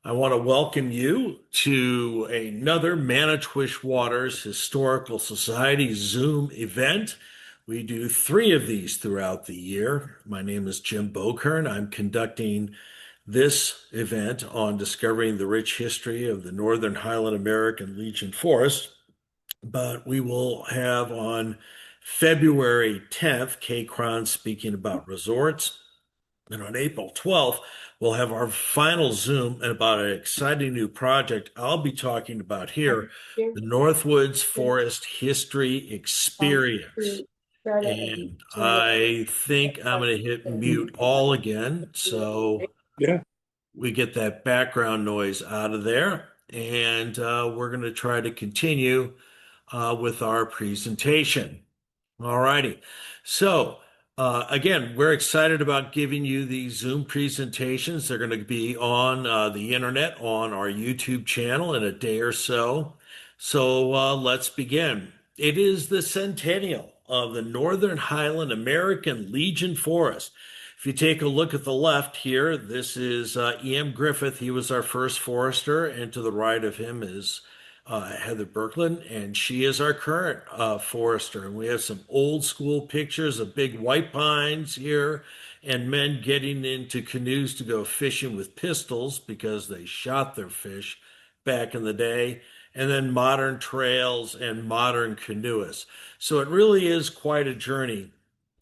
I want to welcome you to another Manitowish Waters Historical Society Zoom event. We do three of these throughout the year. My name is Jim Bokern. I'm conducting this event on discovering the rich history of the Northern Highland-American Legion Forest. But we will have on February 10th, Kay Cron speaking about resorts. And on April 12th, we'll have our final Zoom and about an exciting new project I'll be talking about here, the Northwoods Forest History Experience. And I think I'm going to hit mute all again so Yeah. we get that background noise out of there. And we're going to try to continue with our presentation. All righty. So, again, we're excited about giving you these Zoom presentations. They're going to be on the internet on our YouTube channel in a day or so. So, let's begin. It is the Centennial of the Northern Highland-American Legion Forest. If you take a look at the left here, this is E.M. Griffith. He was our first forester, and to the right of him is Heather Birkeland, and she is our current forester. And we have some old school pictures of big white pines here and men getting into canoes to go fishing with pistols because they shot their fish back in the day, and then modern trails and modern canoeists. So it really is quite a journey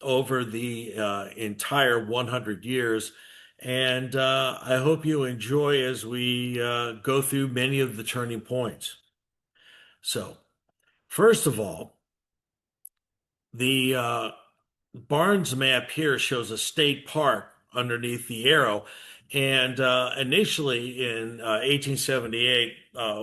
over the entire 100 years. And I hope you enjoy as we go through many of the turning points. So, first of all, the Barnes map here shows a state park underneath the arrow. And initially in 1878,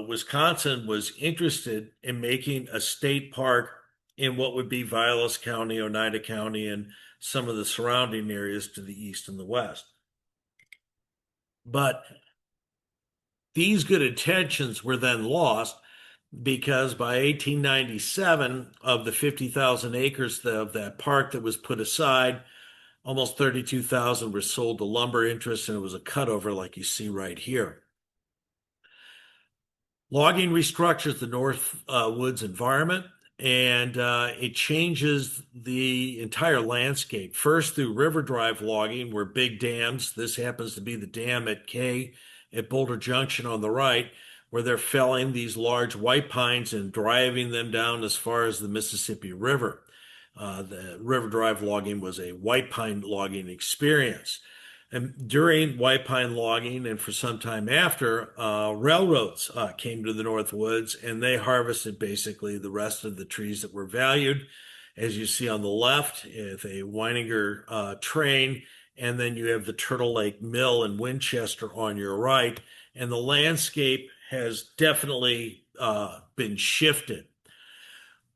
Wisconsin was interested in making a state park in what would be Vilas County, Oneida County, and some of the surrounding areas to the east and the west. But these good intentions were then lost because by 1897, of the 50,000 acres of that park that was put aside, almost 32,000 were sold to lumber interests, and it was a cutover like you see right here. Logging restructures the North Woods environment, and it changes the entire landscape. First through river drive logging, where big dams, this happens to be the dam at K at Boulder Junction on the right, where they're felling these large white pines and driving them down as far as the Mississippi River. The river drive logging was a white pine logging experience. And during white pine logging and for some time after, railroads came to the North Woods and they harvested basically the rest of the trees that were valued. As you see on the left, with a Weininger train, and then you have the Turtle Lake Mill in Winchester on your right, and the landscape has definitely been shifted.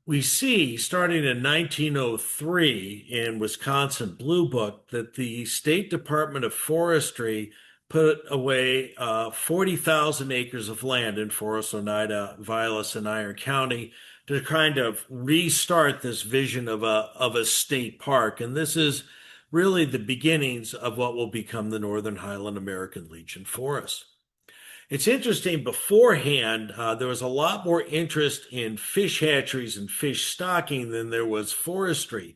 We see, starting in 1903 in Wisconsin Blue Book, that the State Department of Forestry put away 40,000 acres of land in Forest, Oneida, Vilas, and Iron County to kind of restart this vision of a state park. And this is really the beginnings of what will become the Northern Highland-American Legion Forest. It's interesting, beforehand, there was a lot more interest in fish hatcheries and fish stocking than there was forestry.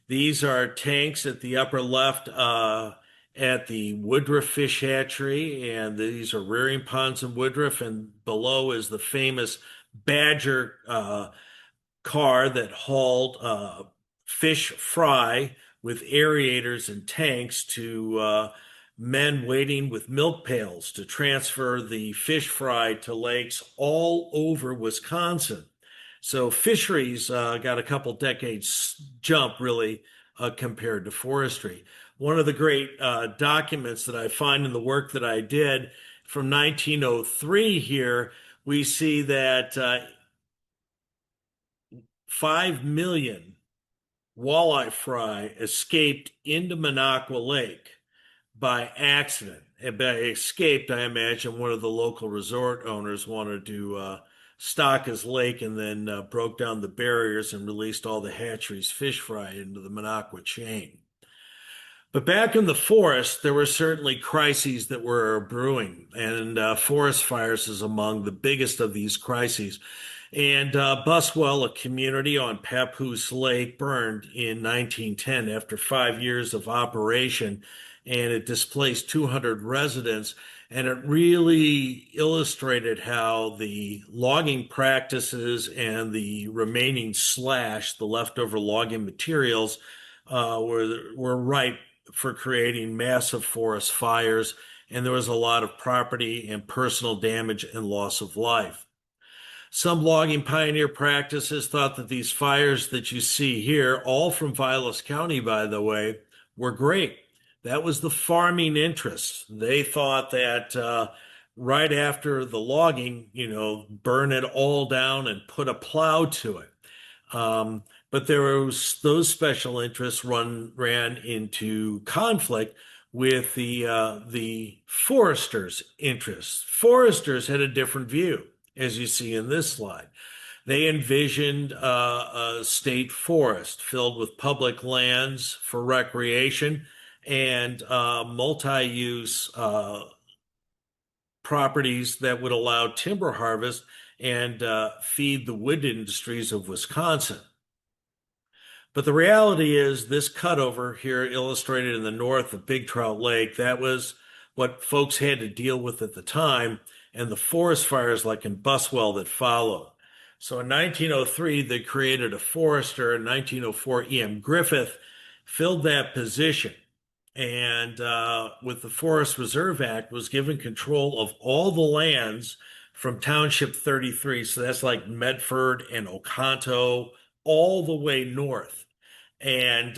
These are tanks at the upper left at the Woodruff Fish Hatchery, and these are rearing ponds in Woodruff, and below is the famous Badger car that hauled fish fry with aerators and tanks to men waiting with milk pails to transfer the fish fry to lakes all over Wisconsin. So fisheries got a couple decades jump really compared to forestry. One of the great documents that I find in the work that I did from 1903 here, we see that 5 million walleye fry escaped into Minocqua Lake by accident. And by escaped, I imagine one of the local resort owners wanted to stock his lake and then broke down the barriers and released all the hatcheries fish fry into the Minocqua chain. But back in the forest, there were certainly crises that were brewing, and forest fires is among the biggest of these crises. And Buswell, a community on Papoose Lake, burned in 1910 after 5 years of operation, and it displaced 200 residents. And it really illustrated how the logging practices and the remaining slash, the leftover logging materials, were ripe for creating massive forest fires, and there was a lot of property and personal damage and loss of life. Some logging pioneer practices thought that these fires that you see here, all from Vilas County, by the way, were great. That was the farming interests. They thought that right after the logging, burn it all down and put a plow to it. But there was those special interests ran into conflict with the foresters' interests. Foresters had a different view, as you see in this slide. They envisioned a state forest filled with public lands for recreation and multi-use properties that would allow timber harvest and feed the wood industries of Wisconsin. But the reality is, this cutover here, illustrated in the north of Big Trout Lake, that was what folks had to deal with at the time, and the forest fires like in Buswell that followed. So in 1903, they created a forester. In 1904, E.M. Griffith filled that position, and with the Forest Reserve Act, was given control of all the lands from Township 33. So that's like Medford and Oconto, all the way north, and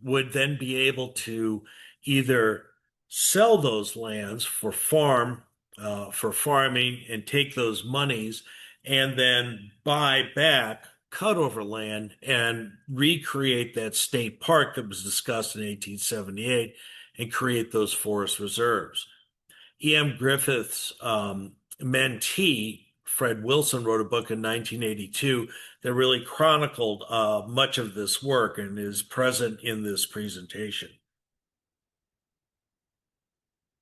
would then be able to either sell those lands for farming and take those monies, and then buy back cutover land and recreate that state park that was discussed in 1878 and create those forest reserves. E.M. Griffith's mentee, Fred Wilson, wrote a book in 1982 that really chronicled much of this work and is present in this presentation.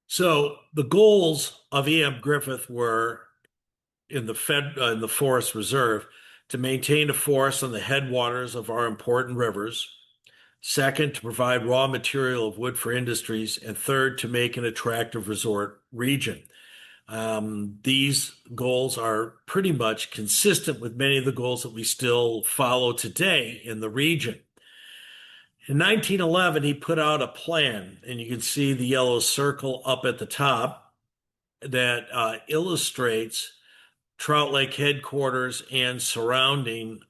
So the goals of E.M. Griffith were in the Forest Reserve to maintain a forest on the headwaters of our important rivers. Second, to provide raw material of wood for industries. And third, to make an attractive resort region. These goals are pretty much consistent with many of the goals that we still follow today in the region. In 1911, he put out a plan, and you can see the yellow circle up at the top that illustrates Trout Lake headquarters and surrounding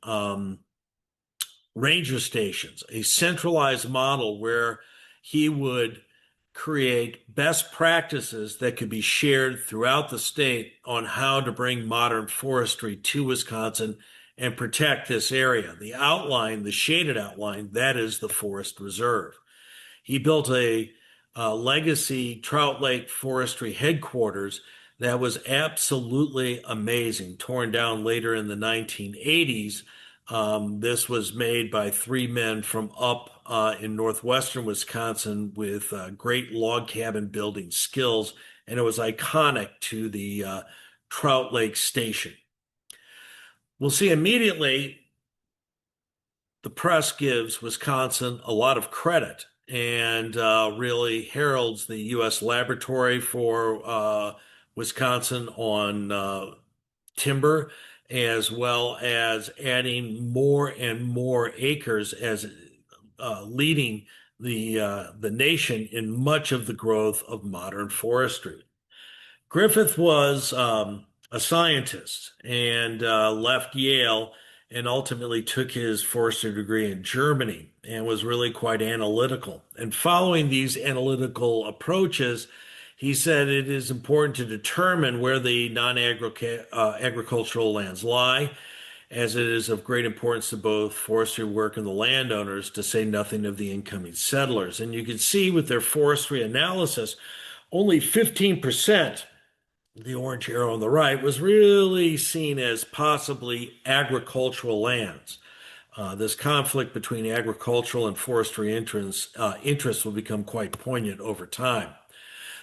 ranger stations, a centralized model where he would create best practices that could be shared throughout the state on how to bring modern forestry to Wisconsin and protect this area. The outline, the shaded outline, that is the Forest Reserve. He built a legacy Trout Lake Forestry headquarters that was absolutely amazing, torn down later in the 1980s. This was made by three men from up in northwestern Wisconsin with great log cabin building skills, and it was iconic to the Trout Lake Station. We'll see immediately the press gives Wisconsin a lot of credit and really heralds the U.S. laboratory for Wisconsin on timber, as well as adding more and more acres as leading the nation in much of the growth of modern forestry. Griffith was a scientist and left Yale and ultimately took his forestry degree in Germany and was really quite analytical. And following these analytical approaches, he said it is important to determine where the non-agricultural lands lie, as it is of great importance to both forestry work and the landowners, to say nothing of the incoming settlers. And you can see with their forestry analysis, only 15%, the orange arrow on the right, was really seen as possibly agricultural lands. This conflict between agricultural and forestry interests will become quite poignant over time.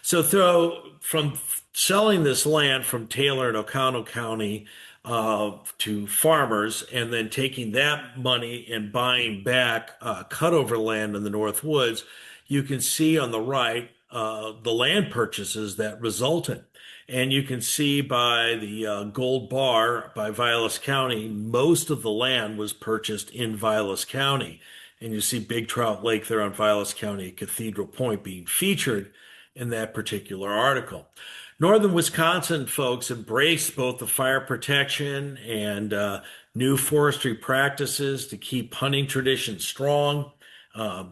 So, from selling this land from Taylor and Oconto County to farmers, and then taking that money and buying back cutover land in the North Woods, you can see on the right the land purchases that resulted. And you can see by the gold bar by Vilas County, most of the land was purchased in Vilas County. And you see Big Trout Lake there on Vilas County, Cathedral Point being featured in that particular article. Northern Wisconsin folks embraced both the fire protection and new forestry practices to keep hunting traditions strong, uh,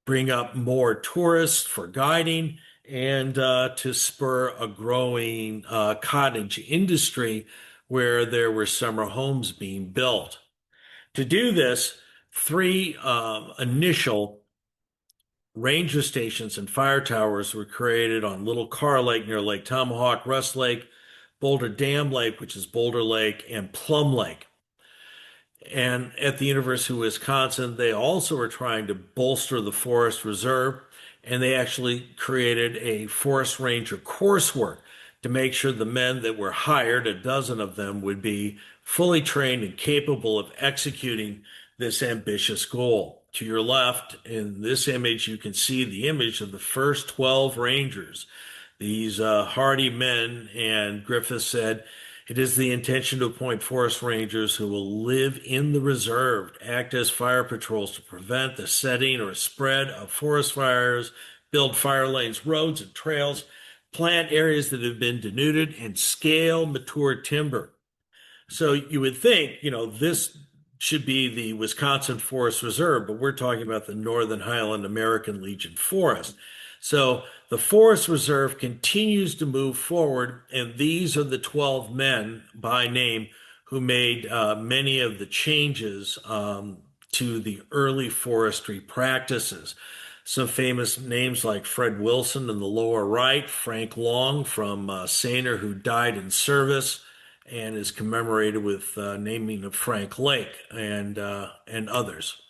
bring up more tourists for guiding, and to spur a growing cottage industry where there were summer homes being built. To do this, three initial ranger stations and fire towers were created on Little Car Lake near Lake Tomahawk, Rust Lake, Boulder Dam Lake, which is Boulder Lake, and Plum Lake. And at the University of Wisconsin, they also were trying to bolster the forest reserve, and they actually created a forest ranger coursework to make sure the men that were hired, a dozen of them, would be fully trained and capable of executing this ambitious goal. To your left, in this image, you can see the image of the first 12 rangers. These hardy men, and Griffith said, it is the intention to appoint forest rangers who will live in the reserve, act as fire patrols to prevent the setting or spread of forest fires, build fire lanes, roads, and trails, plant areas that have been denuded, and scale mature timber. So you would think, this should be the Wisconsin Forest Reserve, but we're talking about the Northern Highland-American Legion Forest. So the Forest Reserve continues to move forward, and these are the 12 men by name who made many of the changes to the early forestry practices. Some famous names like Fred Wilson in the lower right, Frank Long from Saner, who died in service and is commemorated with naming of Frank Lake and others.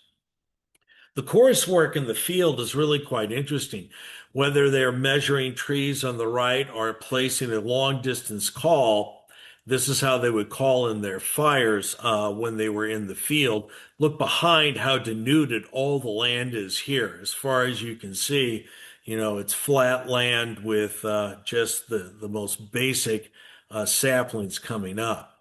The coursework in the field is really quite interesting. Whether they're measuring trees on the right or placing a long distance call, this is how they would call in their fires when they were in the field. Look behind how denuded all the land is here. As far as you can see, it's flat land with just the most basic saplings coming up.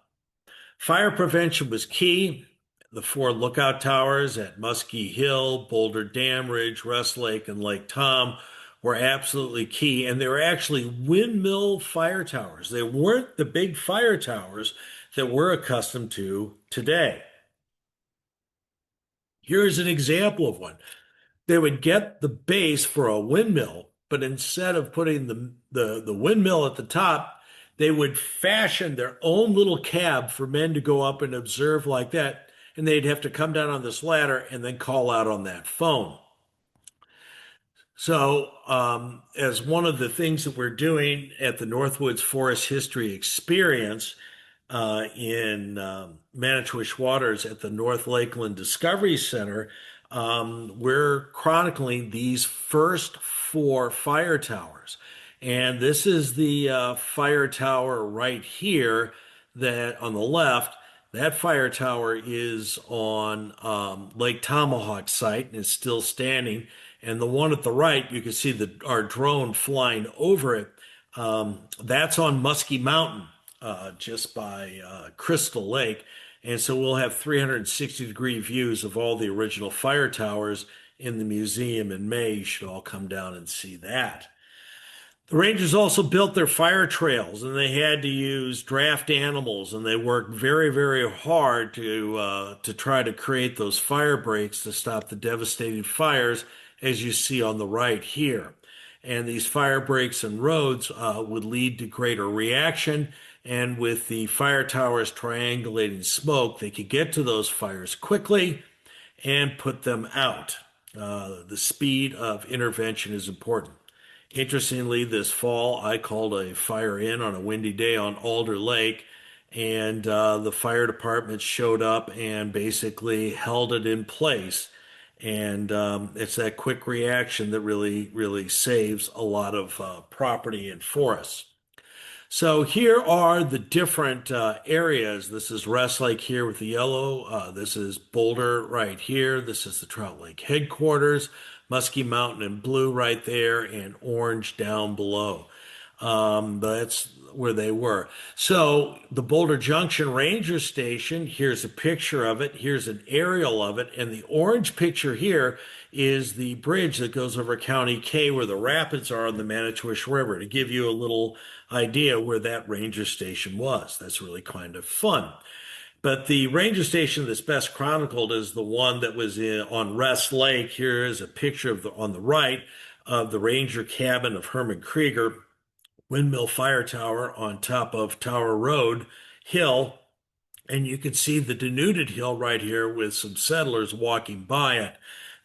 Fire prevention was key. The four lookout towers at Muskie Hill, Boulder Dam Ridge, Rust Lake, and Lake Tom were absolutely key. And they were actually windmill fire towers. They weren't the big fire towers that we're accustomed to today. Here's an example of one. They would get the base for a windmill, but instead of putting the windmill at the top, they would fashion their own little cab for men to go up and observe like that. And they'd have to come down on this ladder and then call out on that phone. So, as one of the things that we're doing at the Northwoods Forest History Experience in Manitowish Waters at the North Lakeland Discovery Center, we're chronicling these first four fire towers. And this is the fire tower right here that on the left. That fire tower is on Lake Tomahawk site and is still standing. And the one at the right, you can see our drone flying over it. That's on Muskie Mountain, just by Crystal Lake. And so we'll have 360-degree views of all the original fire towers in the museum in May. You should all come down and see that. The Rangers also built their fire trails, and they had to use draft animals, and they worked very, very hard to try to create those fire breaks to stop the devastating fires, as you see on the right here. And these fire breaks and roads would lead to greater reaction, and with the fire towers triangulating smoke, they could get to those fires quickly and put them out. The speed of intervention is important. Interestingly, this fall, I called a fire in on a windy day on Alder Lake, and the fire department showed up and basically held it in place. And it's that quick reaction that really saves a lot of property and forests. So here are the different areas. This is Rest Lake here with the yellow. This is Boulder right here. This is the Trout Lake headquarters. Muskie Mountain in blue right there, and orange down below. That's where they were. So the Boulder Junction Ranger Station, here's a picture of it. Here's an aerial of it. And the orange picture here is the bridge that goes over County K where the rapids are on the Manitowish River, to give you a little idea where that ranger station was. That's really kind of fun. But the ranger station that's best chronicled is the one that was on Rest Lake. Here is a picture of on the right of the ranger cabin of Herman Krieger, windmill fire tower on top of Tower Road Hill. And you can see the denuded hill right here with some settlers walking by it.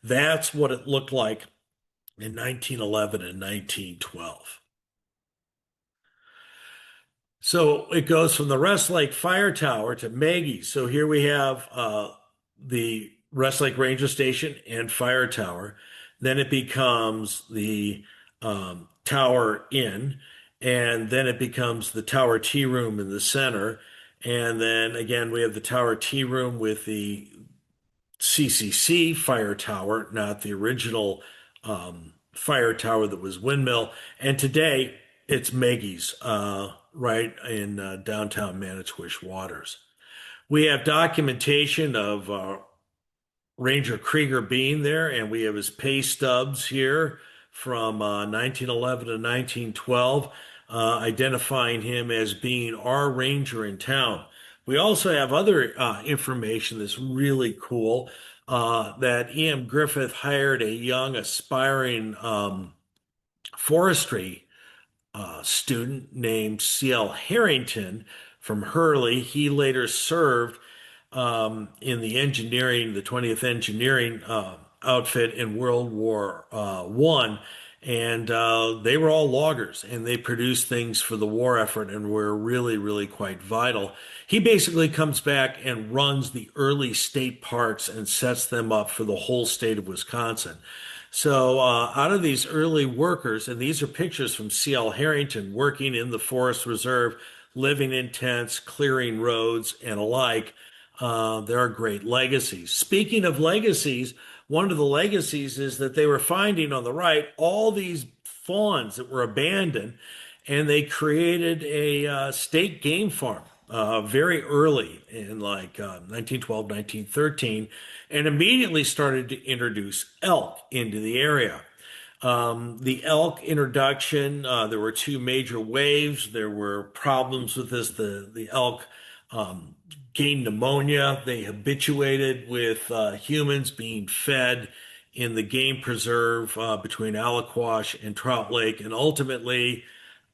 That's what it looked like in 1911 and 1912. So it goes from the Rest Lake Fire Tower to Maggie's. So here we have the Rest Lake Ranger Station and Fire Tower. Then it becomes the Tower Inn, and then it becomes the Tower Tea Room in the center. And then again, we have the Tower Tea Room with the CCC Fire Tower, not the original fire tower that was Windmill. And today it's Maggie's right in downtown Manitowish waters. We have documentation of Ranger Krieger being there, and we have his pay stubs here from 1911 to 1912, identifying him as being our ranger in town. We also have other information that's really cool, that E.M. Griffith hired a young aspiring forestry student named C.L. Harrington from Hurley. He later served in the 20th Engineering outfit in World War I, and they were all loggers, and they produced things for the war effort and were really quite vital. He basically comes back and runs the early state parks and sets them up for the whole state of Wisconsin. So out of these early workers, and these are pictures from C.L. Harrington working in the Forest Reserve, living in tents, clearing roads, and alike. There are great legacies. Speaking of legacies, one of the legacies is that they were finding on the right all these fawns that were abandoned, and they created a state game farm very early in like 1912, 1913, and immediately started to introduce elk into the area. The elk introduction, there were two major waves. There were problems with this. The elk gained pneumonia. They habituated with humans being fed in the game preserve between Aliquosh and Trout Lake, and ultimately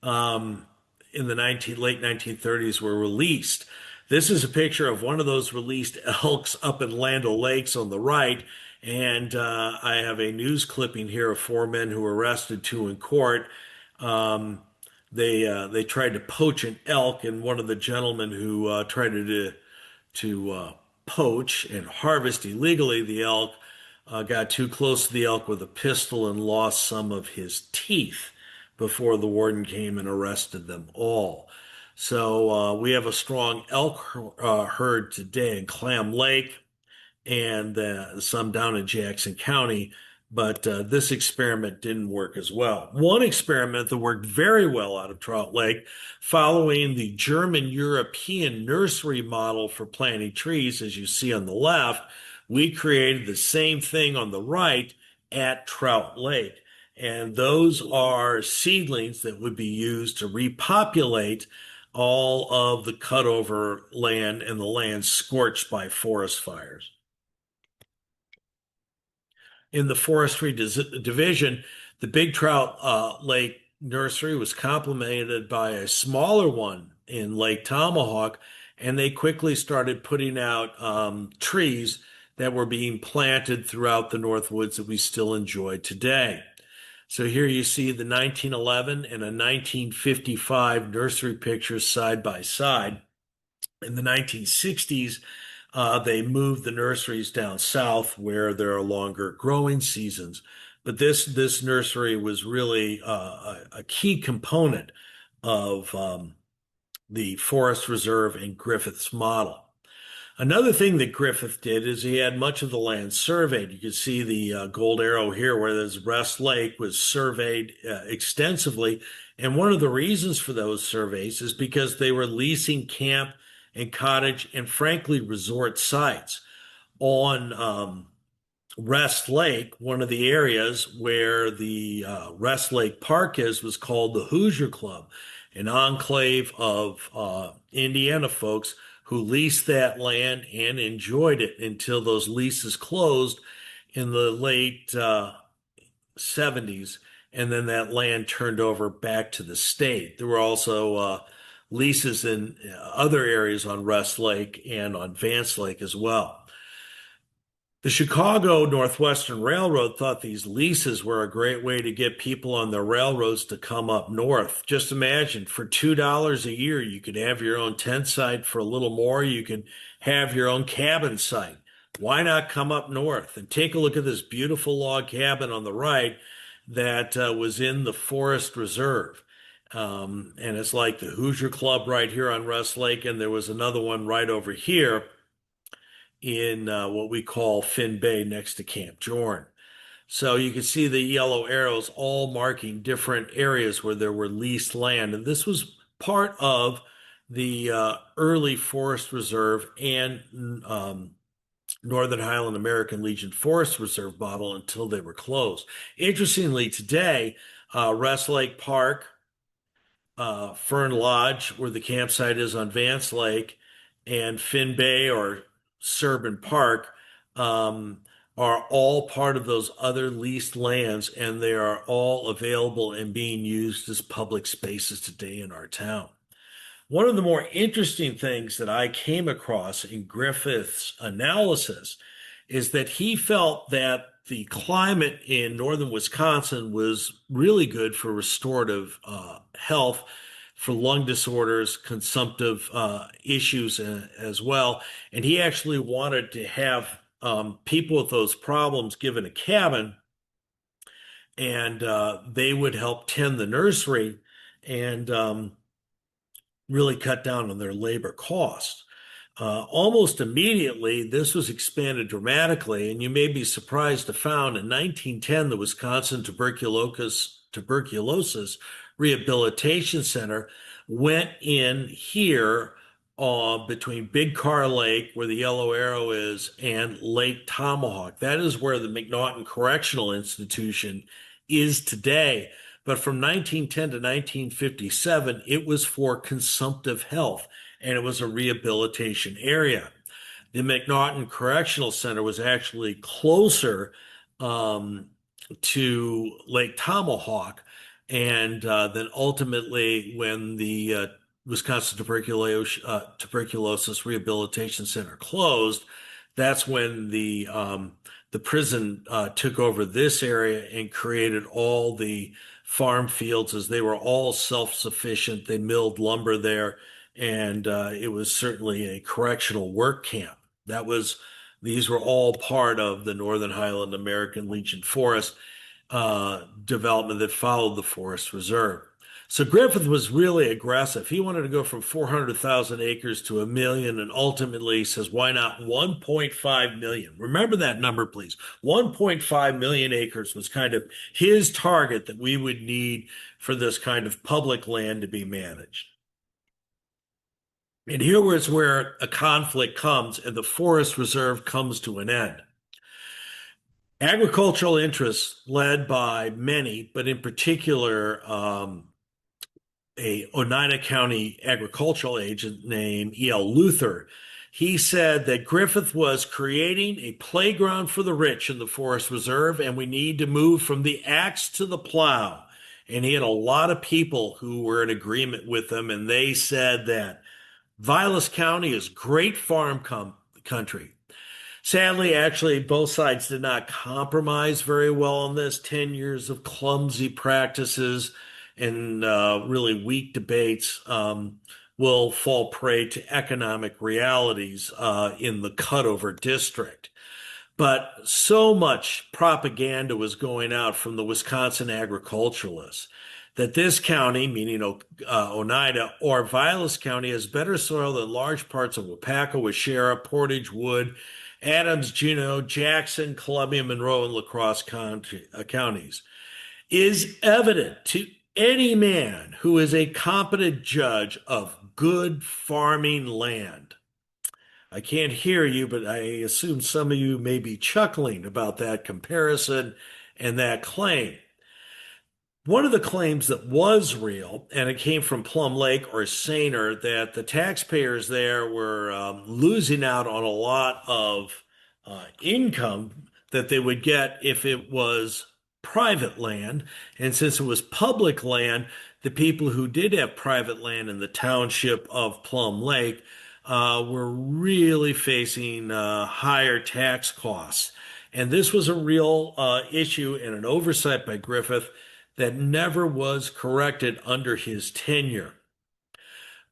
in the late 1930s were released. This is a picture of one of those released elks up in Land O'Lakes on the right, and I have a news clipping here of four men who were arrested, two in court. They tried to poach an elk, and one of the gentlemen who tried to poach and harvest illegally the elk got too close to the elk with a pistol and lost some of his teeth before the warden came and arrested them all. So we have a strong elk herd today in Clam Lake, and some down in Jackson County, but this experiment didn't work as well. One experiment that worked very well out of Trout Lake, following the German-European nursery model for planting trees, as you see on the left, we created the same thing on the right at Trout Lake. And those are seedlings that would be used to repopulate all of the cutover land and the land scorched by forest fires. In the forestry division, the Big Trout Lake nursery was complemented by a smaller one in Lake Tomahawk, and they quickly started putting out trees that were being planted throughout the North Woods that we still enjoy today. So here you see the 1911 and a 1955 nursery pictures side by side. In the 1960s, they moved the nurseries down south where there are longer growing seasons. But this nursery was really a key component of the Forest Reserve and Griffith's model. Another thing that Griffith did is he had much of the land surveyed. You can see the gold arrow here where there's Rest Lake was surveyed extensively. And one of the reasons for those surveys is because they were leasing camp and cottage and frankly resort sites on Rest Lake. One of the areas where the Rest Lake Park is was called the Hoosier Club, an enclave of Indiana folks who leased that land and enjoyed it until those leases closed in the late 70s, and then that land turned over back to the state. There were also leases in other areas on Rest Lake and on Vance Lake as well. The Chicago Northwestern Railroad thought these leases were a great way to get people on the railroads to come up north. Just imagine, for $2 a year, you could have your own tent site. For a little more, you could have your own cabin site. Why not come up north? And take a look at this beautiful log cabin on the right that was in the Forest Reserve. And it's like the Hoosier Club right here on Rest Lake, and there was another one right over here in what we call Finn Bay next to Camp Jorn. So you can see the yellow arrows all marking different areas where there were leased land. And this was part of the early Forest Reserve and Northern Highland-American Legion Forest Reserve model until they were closed. Interestingly, today, Rest Lake Park, Fern Lodge, where the campsite is on Vance Lake, and Finn Bay or Serban Park are all part of those other leased lands, and they are all available and being used as public spaces today in our town. One of the more interesting things that I came across in Griffith's analysis is that he felt that the climate in northern Wisconsin was really good for restorative health, for lung disorders, consumptive issues as well. And he actually wanted to have people with those problems given a cabin, and they would help tend the nursery and really cut down on their labor costs. Almost immediately, this was expanded dramatically, and you may be surprised to find in 1910, the Wisconsin Tuberculosis Rehabilitation Center went in here between Big Car Lake, where the yellow arrow is, and Lake Tomahawk. That is where the McNaughton Correctional Institution is today. But from 1910 to 1957, it was for consumptive health, and it was a rehabilitation area. The McNaughton Correctional Center was actually closer to Lake Tomahawk, and then ultimately, when the Wisconsin Tuberculosis Rehabilitation Center closed, that's when the prison took over this area and created all the farm fields, as they were all self-sufficient. They milled lumber there, and it was certainly a correctional work camp. These were all part of the Northern Highland-American Legion Forest development that followed the Forest Reserve. So Griffith was really aggressive. He wanted to go from 400,000 acres to 1 million, and ultimately he says, why not 1.5 million? Remember that number, please. 1.5 million acres was kind of his target that we would need for this kind of public land to be managed. And here is where a conflict comes and the Forest Reserve comes to an end. Agricultural interests led by many, but in particular, a Oneida County agricultural agent named E.L. Luther. He said that Griffith was creating a playground for the rich in the Forest Reserve, and we need to move from the axe to the plow. And he had a lot of people who were in agreement with him, and they said that Vilas County is great farm country. Sadly, actually, both sides did not compromise very well on this. 10 years of clumsy practices and really weak debates will fall prey to economic realities in the cutover district. But so much propaganda was going out from the Wisconsin agriculturalists that this county, meaning Oneida or Vilas County, has better soil than large parts of Wapaka, Waushara, Portage, Wood, Adams, Juneau, Jackson, Columbia, Monroe, and La Crosse counties, is evident to any man who is a competent judge of good farming land. I can't hear you, but I assume some of you may be chuckling about that comparison and that claim. One of the claims that was real, and it came from Plum Lake or Sainer, that the taxpayers there were losing out on a lot of income that they would get if it was private land. And since it was public land, the people who did have private land in the township of Plum Lake were really facing higher tax costs. And this was a real issue and an oversight by Griffith that never was corrected under his tenure.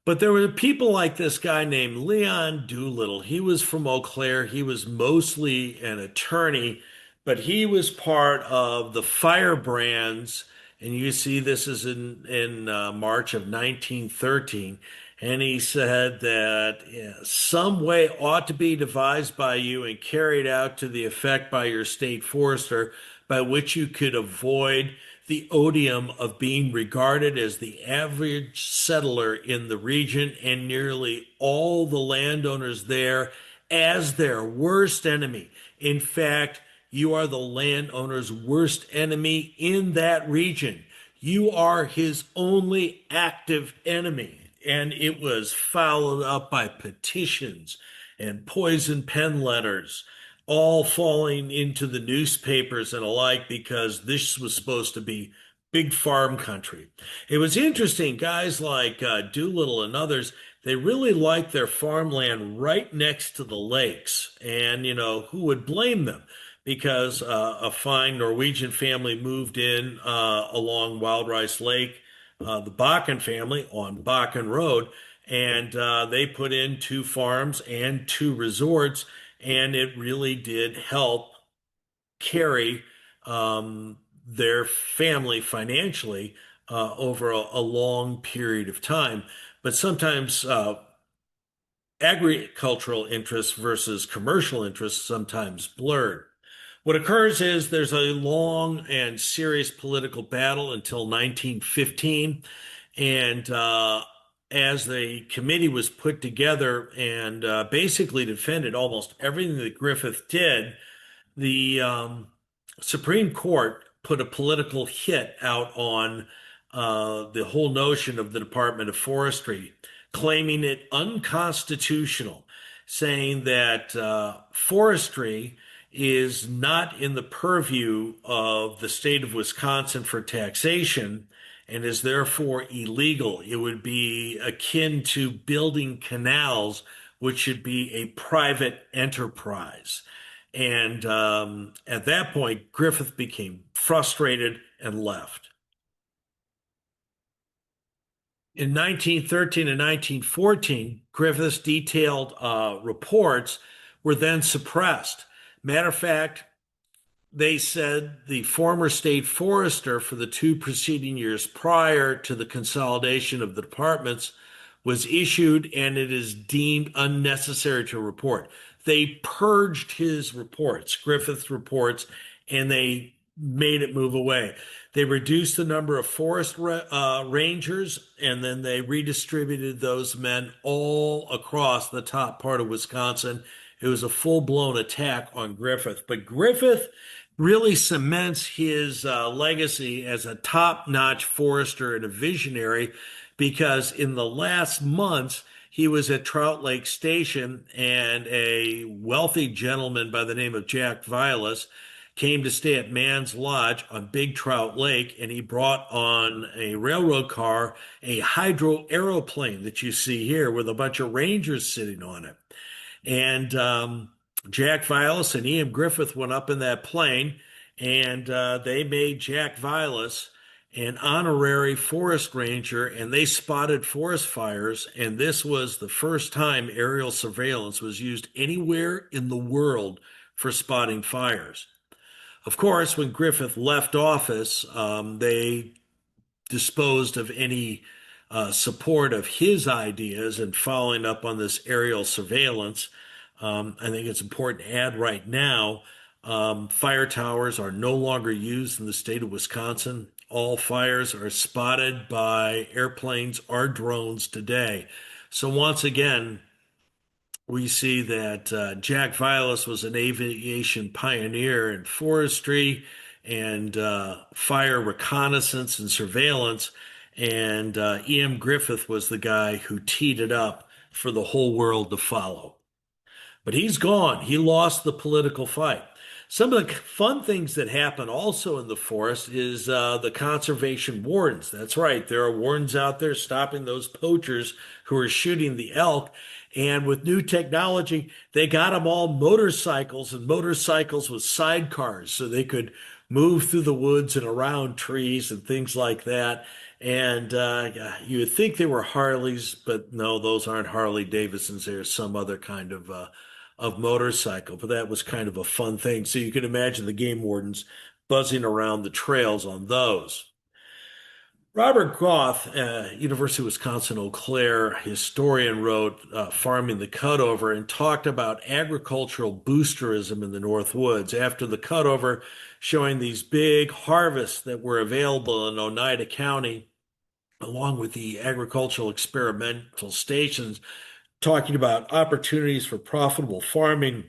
But there were people like this guy named Leon Doolittle. He was from Eau Claire. He was mostly an attorney, but he was part of the firebrands. And you see this is in March of 1913. And he said that some way ought to be devised by you and carried out to the effect by your state forester by which you could avoid the odium of being regarded as the average settler in the region and nearly all the landowners there as their worst enemy. In fact, you are the landowner's worst enemy in that region. You are his only active enemy. And it was followed up by petitions and poison pen letters, all falling into the newspapers and alike because this was supposed to be big farm country. It was interesting, guys like Doolittle and others, they really liked their farmland right next to the lakes. And, who would blame them? Because a fine Norwegian family moved in along Wild Rice Lake, the Bakken family on Bakken Road, and they put in two farms and two resorts, and it really did help carry their family financially over a long period of time. But sometimes agricultural interests versus commercial interests sometimes blurred. What occurs is there's a long and serious political battle until 1915. And as the committee was put together and basically defended almost everything that Griffith did, the Supreme Court put a political hit out on the whole notion of the Department of Forestry, claiming it unconstitutional, saying that forestry is not in the purview of the state of Wisconsin for taxation and is therefore illegal. It would be akin to building canals, which should be a private enterprise. And at that point, Griffith became frustrated and left. In 1913 and 1914, Griffith's detailed reports were then suppressed. Matter of fact, they said the former state forester for the two preceding years prior to the consolidation of the departments was issued and it is deemed unnecessary to report. They purged his reports, Griffith's reports, and they made it move away. They reduced the number of forest rangers, and then they redistributed those men all across the top part of Wisconsin. It was a full-blown attack on Griffith. But Griffith really cements his legacy as a top-notch forester and a visionary because in the last months, he was at Trout Lake Station, and a wealthy gentleman by the name of Jack Vilas came to stay at Man's Lodge on Big Trout Lake, and he brought on a railroad car, a hydro aeroplane that you see here with a bunch of rangers sitting on it. And Jack Vilas and Ian Griffith went up in that plane, and they made Jack Vilas an honorary forest ranger, and they spotted forest fires. And this was the first time aerial surveillance was used anywhere in the world for spotting fires. Of course, when Griffith left office, they disposed of any support of his ideas and following up on this aerial surveillance. I think it's important to add right now, fire towers are no longer used in the state of Wisconsin. All fires are spotted by airplanes or drones today. So once again, we see that Jack Vilas was an aviation pioneer in forestry and fire reconnaissance and surveillance. And E.M. Griffith was the guy who teed it up for the whole world to follow. But he's gone. He lost the political fight. Some of the fun things that happen also in the forest is the conservation wardens. That's right. There are wardens out there stopping those poachers who are shooting the elk. And with new technology, they got them all motorcycles and motorcycles with sidecars so they could move through the woods and around trees and things like that. And you would think they were Harleys, but no, those aren't Harley Davidsons. They're some other kind of motorcycle. But that was kind of a fun thing. So you can imagine the game wardens buzzing around the trails on those. Robert Goff, University of Wisconsin-Eau Claire historian, wrote Farming the Cutover and talked about agricultural boosterism in the North Woods after the cutover, showing these big harvests that were available in Oneida County, along with the agricultural experimental stations, talking about opportunities for profitable farming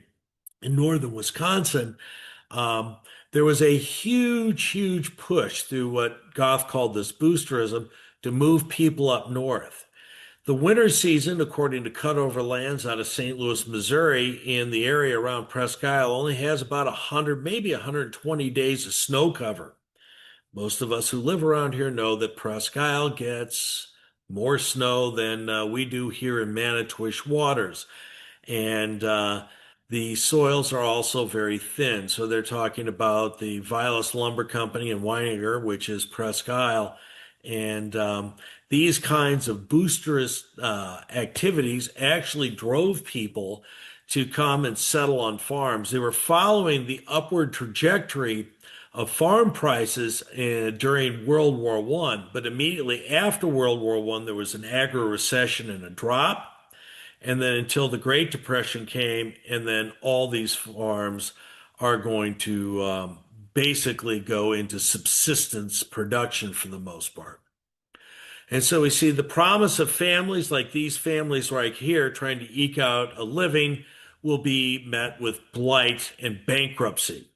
in northern Wisconsin. Um, there was a huge push through what Goff called this boosterism to move people up north. The winter season, according to Cutover Lands out of St. Louis, Missouri, in the area around Presque Isle, only has about 100, maybe 120 days of snow cover. Most of us who live around here know that Presque Isle gets more snow than we do here in Manitowish waters. And the soils are also very thin. So they're talking about the Vilas Lumber Company in Weininger, which is Presque Isle. And these kinds of boosterous activities actually drove people to come and settle on farms. They were following the upward trajectory of farm prices during World War One, but immediately after World War One, there was an agro-recession and a drop. And then until the Great Depression came, and then all these farms are going to basically go into subsistence production for the most part. And so we see the promise of families like these families right here trying to eke out a living will be met with blight and bankruptcy.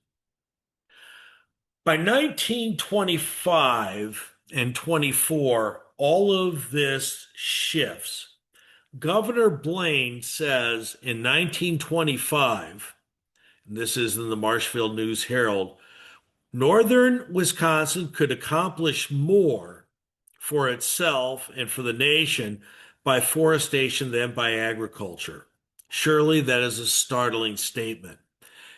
By 1925 and 24, all of this shifts. Governor Blaine says in 1925, and this is in the Marshfield News Herald, Northern Wisconsin could accomplish more for itself and for the nation by forestation than by agriculture. Surely that is a startling statement.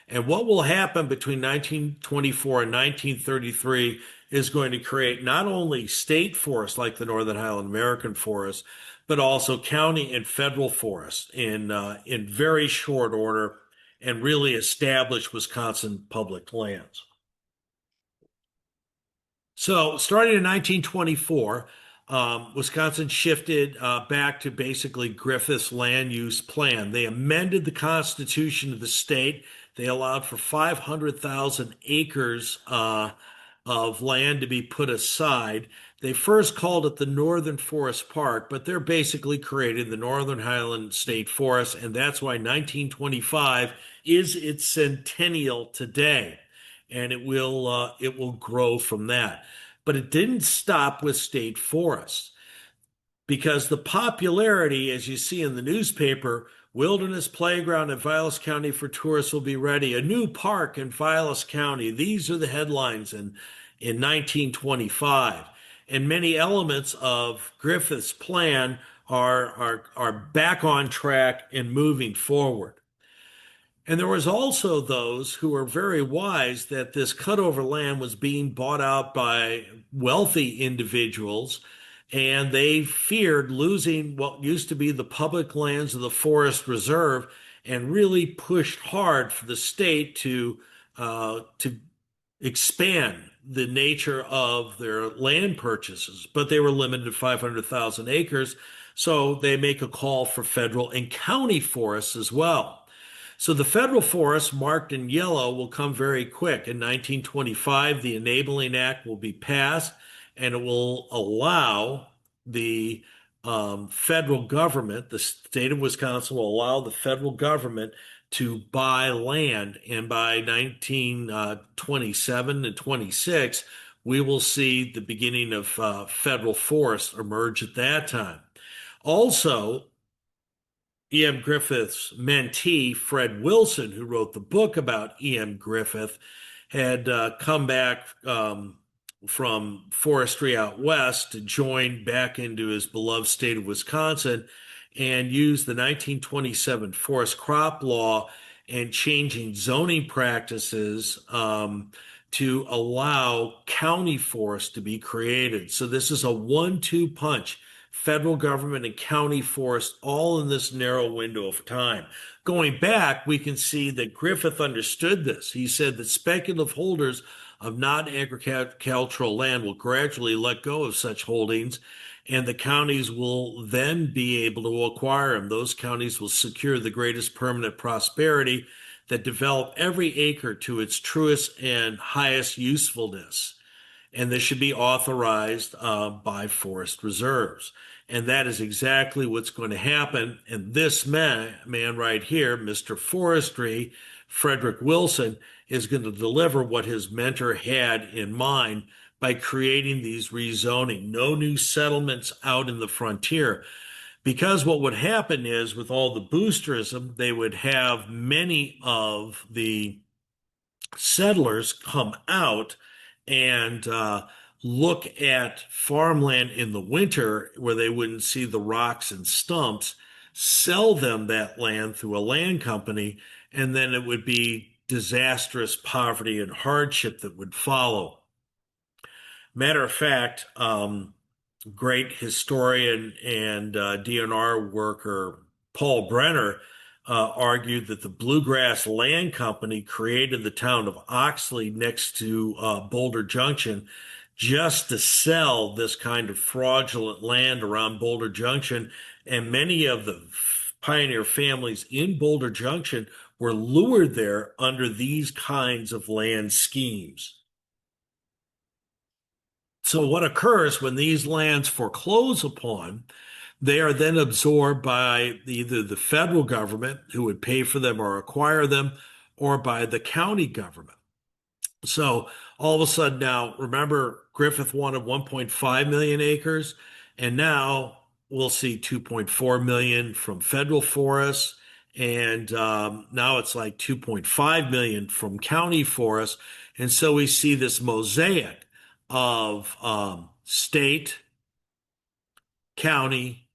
And what will happen between 1924 and 1933 is going to create not only state forests like the Northern Highland-American Forest, but also county and federal forests in very short order and really establish Wisconsin public lands. So starting in 1924, Wisconsin shifted back to basically Griffith's land use plan. They amended the constitution of the state. They allowed for 500,000 acres of land to be put aside. They first called it the Northern Forest Park, but they're basically creating the Northern Highland State Forest, and that's why 1925 is its centennial today, and it will grow from that. But it didn't stop with state forests because the popularity, as you see in the newspaper, Wilderness Playground in Vilas County for tourists will be ready. A new park in Vilas County. These are the headlines in 1925. And many elements of Griffith's plan are back on track and moving forward. And there was also those who were very wise that this cutover land was being bought out by wealthy individuals, and they feared losing what used to be the public lands of the forest reserve, and really pushed hard for the state to expand the nature of their land purchases. But they were limited to 500,000 acres, so they make a call for federal and county forests as well. So the federal forests marked in yellow will come very quick. In 1925, the Enabling Act will be passed, and it will allow the federal government, the state of Wisconsin will allow the federal government to buy land. And by 1927 and 26, we will see the beginning of federal forests emerge at that time. Also, E.M. Griffith's mentee, Fred Wilson, who wrote the book about E.M. Griffith, had come back from forestry out west to join back into his beloved state of Wisconsin and used the 1927 forest crop law and changing zoning practices to allow county forests to be created. So this is a 1-2 punch, federal government and county forest, all in this narrow window of time. Going back, we can see that Griffith understood this. He said that speculative holders of non-agricultural land will gradually let go of such holdings, and the counties will then be able to acquire them. Those counties will secure the greatest permanent prosperity that develop every acre to its truest and highest usefulness. And this should be authorized by forest reserves. And that is exactly what's going to happen. And this man right here, Mr. Forestry, Frederick Wilson, is going to deliver what his mentor had in mind by creating these rezoning. No new settlements out in the frontier. Because what would happen is, with all the boosterism, they would have many of the settlers come out and look at farmland in the winter where they wouldn't see the rocks and stumps, sell them that land through a land company, and then it would be disastrous poverty and hardship that would follow. Matter of fact, great historian and DNR worker Paul Brenner argued that the Bluegrass Land Company created the town of Oxley next to Boulder Junction just to sell this kind of fraudulent land around Boulder Junction. And many of the pioneer families in Boulder Junction were lured there under these kinds of land schemes. So what occurs when these lands foreclose upon, they are then absorbed by either the federal government, who would pay for them or acquire them, or by the county government. So all of a sudden now, remember, Griffith wanted 1.5 million acres, and now we'll see 2.4 million from federal forests, and now it's like 2.5 million from county forests. And so we see this mosaic of state, county,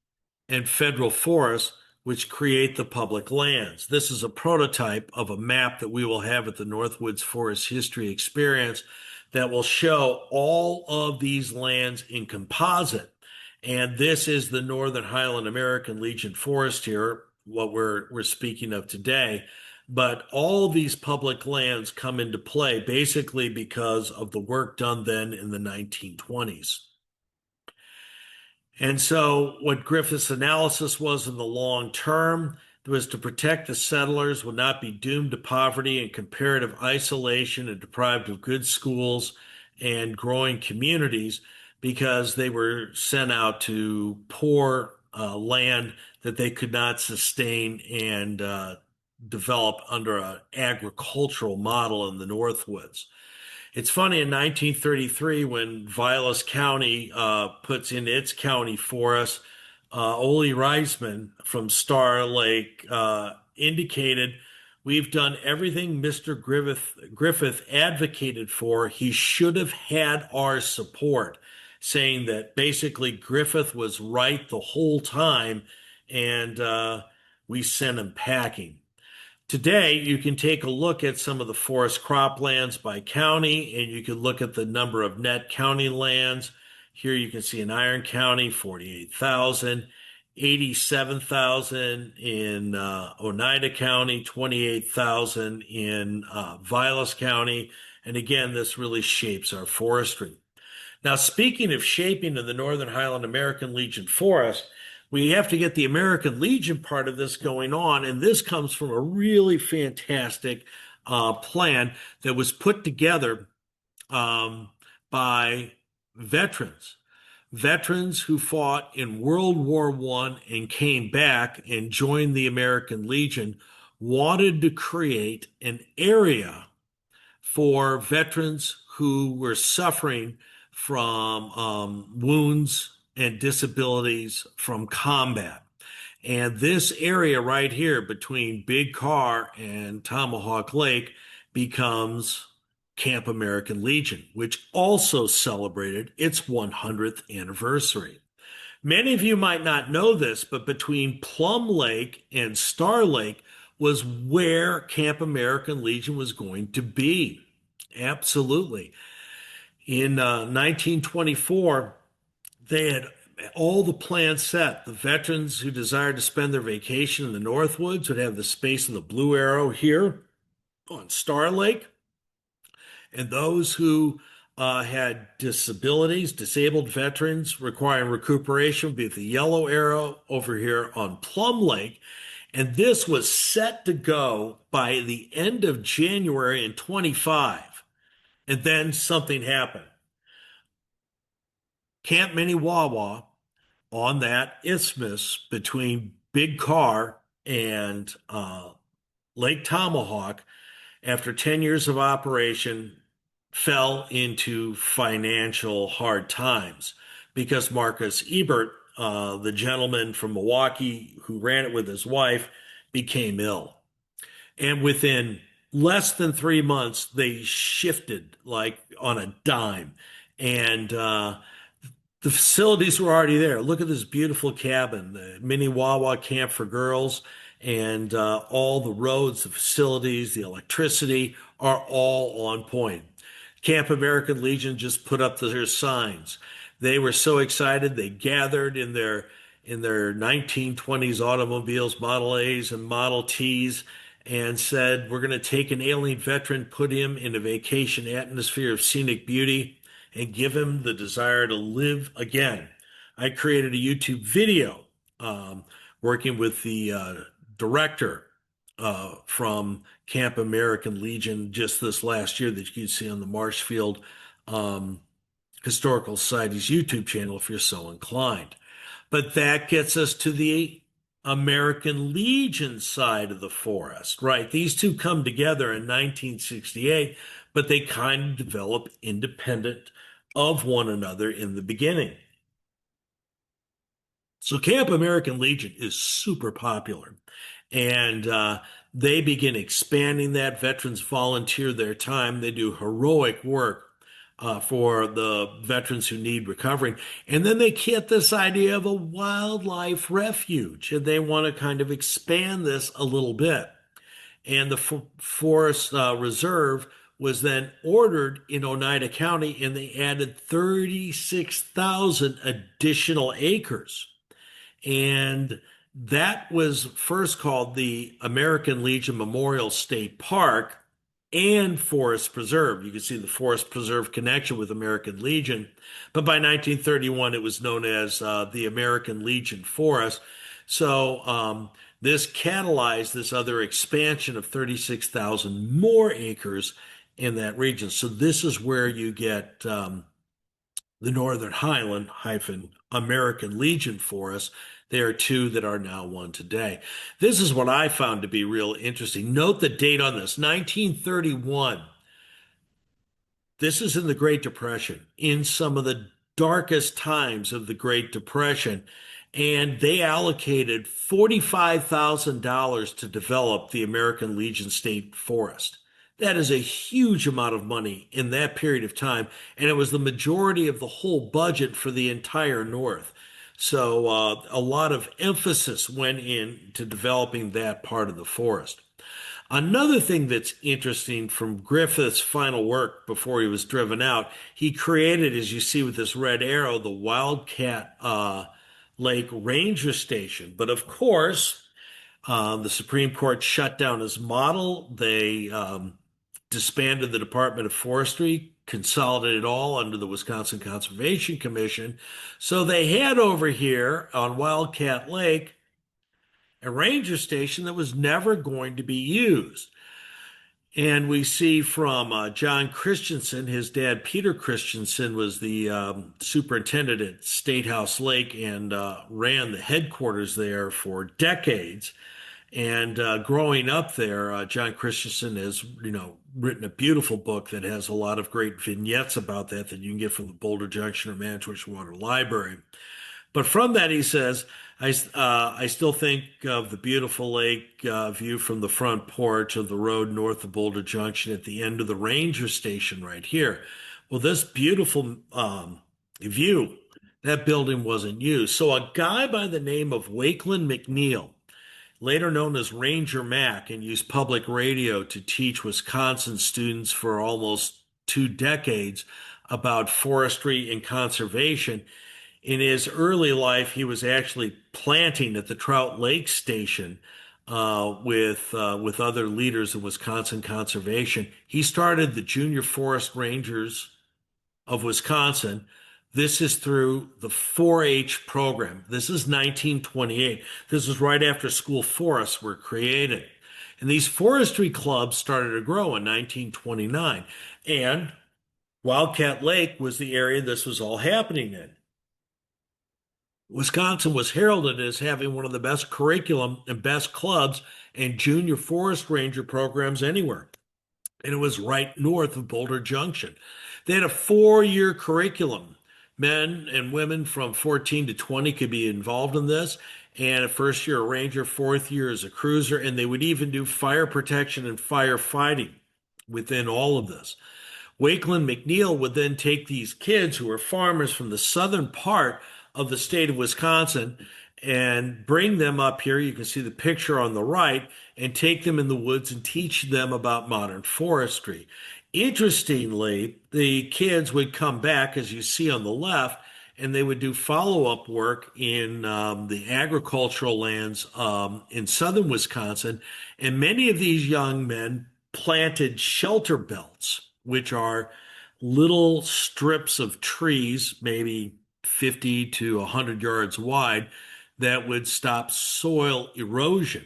and federal forests, which create the public lands. This is a prototype of a map that we will have at the Northwoods Forest History Experience that will show all of these lands in composite. And this is the Northern Highland-American Legion Forest here, what we're speaking of today. But all these public lands come into play basically because of the work done then in the 1920s. And so what Griffith's analysis was in the long term was to protect the settlers would not be doomed to poverty and comparative isolation and deprived of good schools and growing communities because they were sent out to poor land that they could not sustain and develop under an agricultural model in the Northwoods. It's funny, in 1933, when Vilas County puts in its county forest, Ole Reisman from Star Lake indicated, "We've done everything Mr. Griffith advocated for. He should have had our support," saying that basically Griffith was right the whole time, and we sent him packing. Today, you can take a look at some of the forest croplands by county, and you can look at the number of net county lands. Here you can see in Iron County, 48,000, 87,000 in Oneida County, 28,000 in Vilas County. And again, this really shapes our forestry. Now, speaking of shaping in the Northern Highland-American Legion Forest, we have to get the American Legion part of this going on, and this comes from a really fantastic plan that was put together um, by veterans. Veterans who fought in World War I and came back and joined the American Legion wanted to create an area for veterans who were suffering from wounds and disabilities from combat. And this area right here between Big Car and Tomahawk Lake becomes Camp American Legion, which also celebrated its 100th anniversary. Many of you might not know this, but between Plum Lake and Star Lake was where Camp American Legion was going to be. Absolutely. In 1924, they had all the plans set. The veterans who desired to spend their vacation in the Northwoods would have the space in the Blue Arrow here on Star Lake. And those who had disabilities, disabled veterans requiring recuperation would be at the Yellow Arrow over here on Plum Lake. And this was set to go by the end of January in 25. And then something happened. Camp Minnewawa on that isthmus between Big Car and Lake Tomahawk, after 10 years of operation, fell into financial hard times because Marcus Ebert, the gentleman from Milwaukee who ran it with his wife, became ill. And within less than 3 months, they shifted like on a dime. And the facilities were already there. Look at this beautiful cabin, the Minnewawa Camp for Girls, and all the roads, the facilities, the electricity are all on point. Camp American Legion just put up their signs. They were so excited they gathered in their 1920s automobiles, Model A's and Model T's, and said, "We're going to take an alien veteran, put him in a vacation atmosphere of scenic beauty, and give him the desire to live again." I created a YouTube video working with the director from Camp American Legion just this last year that you can see on the Marshfield Historical Society's YouTube channel if you're so inclined. But that gets us to the American Legion side of the forest, right? These two come together in 1968, but they kind of develop independent of one another in the beginning. So Camp American Legion is super popular, and they begin expanding that. Veterans volunteer their time. They do heroic work for the veterans who need recovering. And then they get this idea of a wildlife refuge, and they want to kind of expand this a little bit. And the Forest Reserve was then ordered in Oneida County, and they added 36,000 additional acres. And that was first called the American Legion Memorial State Park and Forest Preserve. You can see the Forest Preserve connection with American Legion. But by 1931, it was known as the American Legion Forest. So this catalyzed this other expansion of 36,000 more acres in that region. So this is where you get the Northern Highland-American Legion Forest. There are two that are now one today. This is what I found to be real interesting. Note the date on this, 1931. This is in the Great Depression, in some of the darkest times of the Great Depression. And they allocated $45,000 to develop the American Legion State Forest. That is a huge amount of money in that period of time. And it was the majority of the whole budget for the entire North. So a lot of emphasis went into developing that part of the forest. Another thing that's interesting from Griffith's final work before he was driven out, he created, as you see with this red arrow, the Wildcat Lake Ranger Station. But of course, the Supreme Court shut down his model. They disbanded the Department of Forestry, consolidated it all under the Wisconsin Conservation Commission. So they had over here on Wildcat Lake a ranger station that was never going to be used. And we see from John Christensen, his dad, Peter Christensen, was the superintendent at State House Lake and ran the headquarters there for decades. And growing up there, John Christensen has, written a beautiful book that has a lot of great vignettes about that you can get from the Boulder Junction or Manitowish Water Library. But from that, he says, I still think of the beautiful lake view from the front porch of the road north of Boulder Junction at the end of the ranger station right here. Well, this beautiful view, that building wasn't used. So a guy by the name of Wakeland McNeil, later known as Ranger Mac, and used public radio to teach Wisconsin students for almost 2 decades about forestry and conservation. In his early life, he was actually planting at the Trout Lake Station with other leaders of Wisconsin conservation. He started the Junior Forest Rangers of Wisconsin. This is through the 4-H program. This is 1928. This is right after school forests were created. And these forestry clubs started to grow in 1929. And Wildcat Lake was the area this was all happening in. Wisconsin was heralded as having one of the best curriculum and best clubs and junior forest ranger programs anywhere. And it was right north of Boulder Junction. They had a 4-year curriculum. Men and women from 14 to 20 could be involved in this. And a first year a ranger, fourth year as a cruiser. And they would even do fire protection and firefighting within all of this. Wakeland McNeil would then take these kids who were farmers from the southern part of the state of Wisconsin and bring them up here. You can see the picture on the right, and take them in the woods and teach them about modern forestry. Interestingly, the kids would come back, as you see on the left, and they would do follow-up work in the agricultural lands in southern Wisconsin. And many of these young men planted shelter belts, which are little strips of trees, maybe 50 to 100 yards wide, that would stop soil erosion.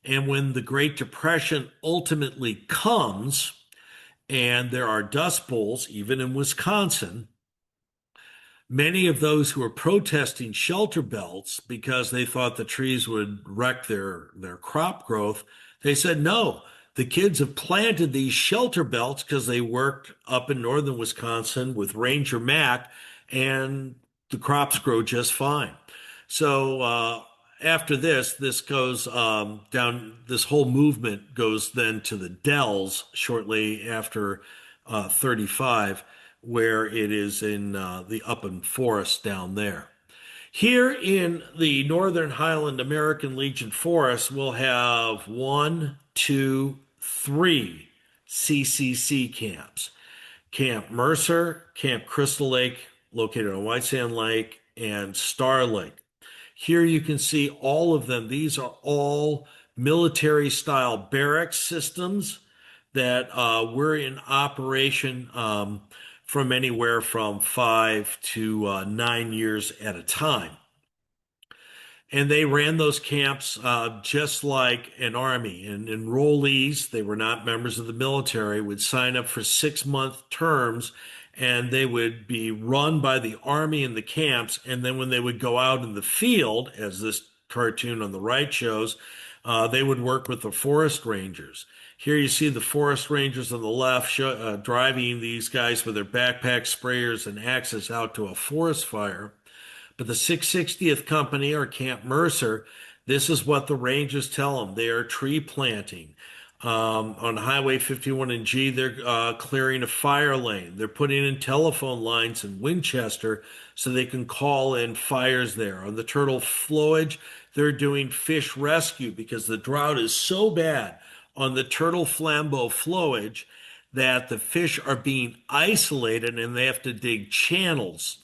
And when the Great Depression ultimately comes, and there are dust bowls, even in Wisconsin, many of those who were protesting shelter belts because they thought the trees would wreck their crop growth, they said, no, the kids have planted these shelter belts because they worked up in northern Wisconsin with Ranger Mac, and the crops grow just fine. So after this goes down, this whole movement goes then to the Dells shortly after 35, where it is in the upland forest down there. Here in the Northern Highland-American Legion Forest, we'll have 1, 2, 3 CCC camps. Camp Mercer, Camp Crystal Lake, located on White Sand Lake, and Star Lake. Here you can see all of them. These are all military-style barracks systems that were in operation from anywhere from 5 to 9 years at a time. And they ran those camps just like an army. And enrollees, they were not members of the military, would sign up for 6-month terms, and they would be run by the army in the camps. And then when they would go out in the field, as this cartoon on the right shows, they would work with the forest rangers. Here you see the forest rangers on the left driving these guys with their backpack sprayers and axes out to a forest fire. But the 660th Company, or Camp Mercer, this is what the rangers tell them. They are tree planting. On Highway 51 and G, they're clearing a fire lane. They're putting in telephone lines in Winchester so they can call in fires there. On the Turtle Flowage, they're doing fish rescue because the drought is so bad on the turtle flambeau flowage that the fish are being isolated and they have to dig channels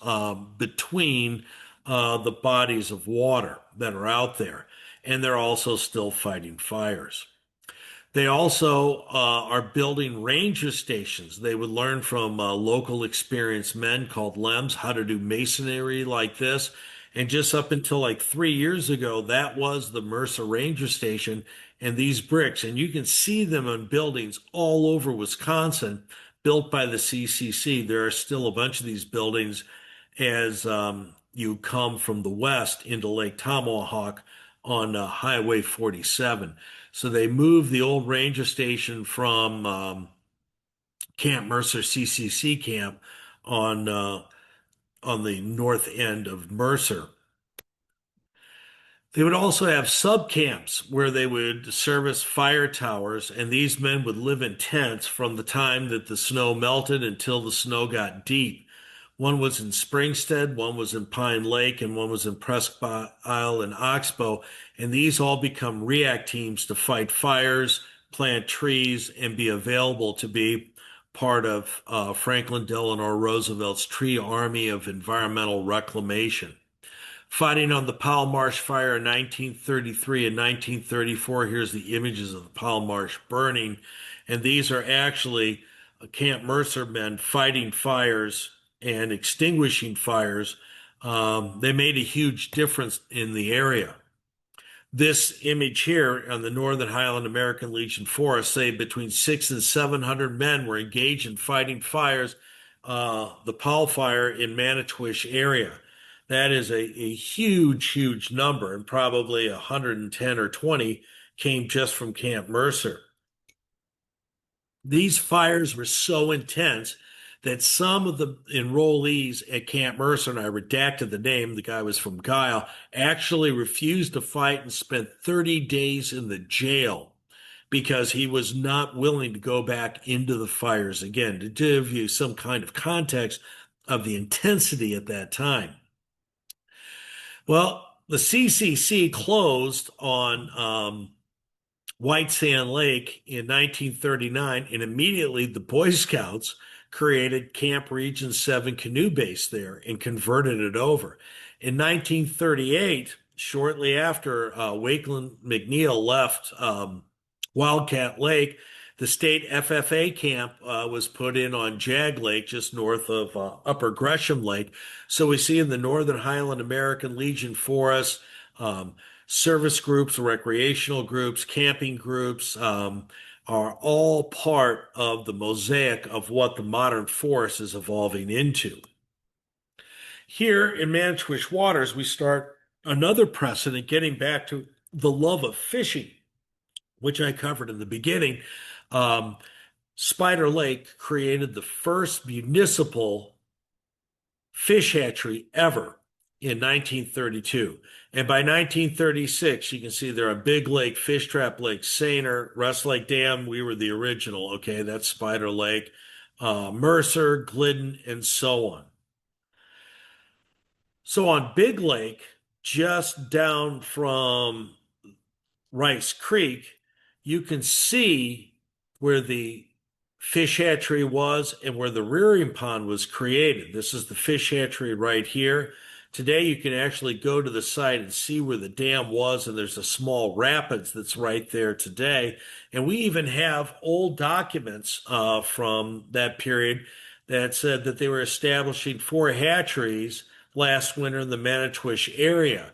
between the bodies of water that are out there. And they're also still fighting fires. They also are building ranger stations. They would learn from local experienced men called LEMs how to do masonry like this. And just up until like 3 years ago, that was the Mercer Ranger Station. And these bricks, and you can see them on buildings all over Wisconsin, built by the CCC. There are still a bunch of these buildings as you come from the west into Lake Tomahawk on Highway 47. So they moved the old ranger station from Camp Mercer CCC camp on uh, on the north end of Mercer. They would also have sub camps where they would service fire towers, and these men would live in tents from the time that the snow melted until the snow got deep. One was in Springstead, one was in Pine Lake, and one was in Presque Isle and Oxbow. And these all become react teams to fight fires, plant trees, and be available to be part of Franklin Delano Roosevelt's Tree Army of Environmental Reclamation. Fighting on the Powell Marsh Fire in 1933 and 1934. Here's the images of the Powell Marsh burning. And these are actually Camp Mercer men fighting fires and extinguishing fires. They made a huge difference in the area. This image here on the Northern Highland-American Legion Forest, say between 600 and 700 men were engaged in fighting fires, the Powell Fire in Manitowish area. That is a huge, huge number, and probably 110 or 20 came just from Camp Mercer. These fires were so intense that some of the enrollees at Camp Mercer, and I redacted the name, the guy was from Guile, actually refused to fight and spent 30 days in the jail because he was not willing to go back into the fires again, to give you some kind of context of the intensity at that time. Well, the CCC closed on White Sand Lake in 1939, and immediately the Boy Scouts created Camp Region 7 Canoe Base there and converted it over. In 1938, shortly after Wakeland McNeil left Wildcat Lake, the state FFA camp was put in on Jag Lake, just north of Upper Gresham Lake. So we see in the Northern Highland-American Legion Forest, service groups, recreational groups, camping groups are all part of the mosaic of what the modern forest is evolving into. Here in Manitowish waters, we start another precedent getting back to the love of fishing, which I covered in the beginning. Spider Lake created the first municipal fish hatchery ever in 1932. And by 1936, you can see there are Big Lake, Fish Trap Lake, Sainer, Rest Lake Dam. We were the original. Okay, that's Spider Lake, Mercer, Glidden, and so on. So on Big Lake, just down from Rice Creek, you can see where the fish hatchery was and where the rearing pond was created. This is the fish hatchery right here. Today, you can actually go to the site and see where the dam was, and there's a small rapids that's right there today. And we even have old documents from that period that said that they were establishing 4 hatcheries last winter in the Manitowish area.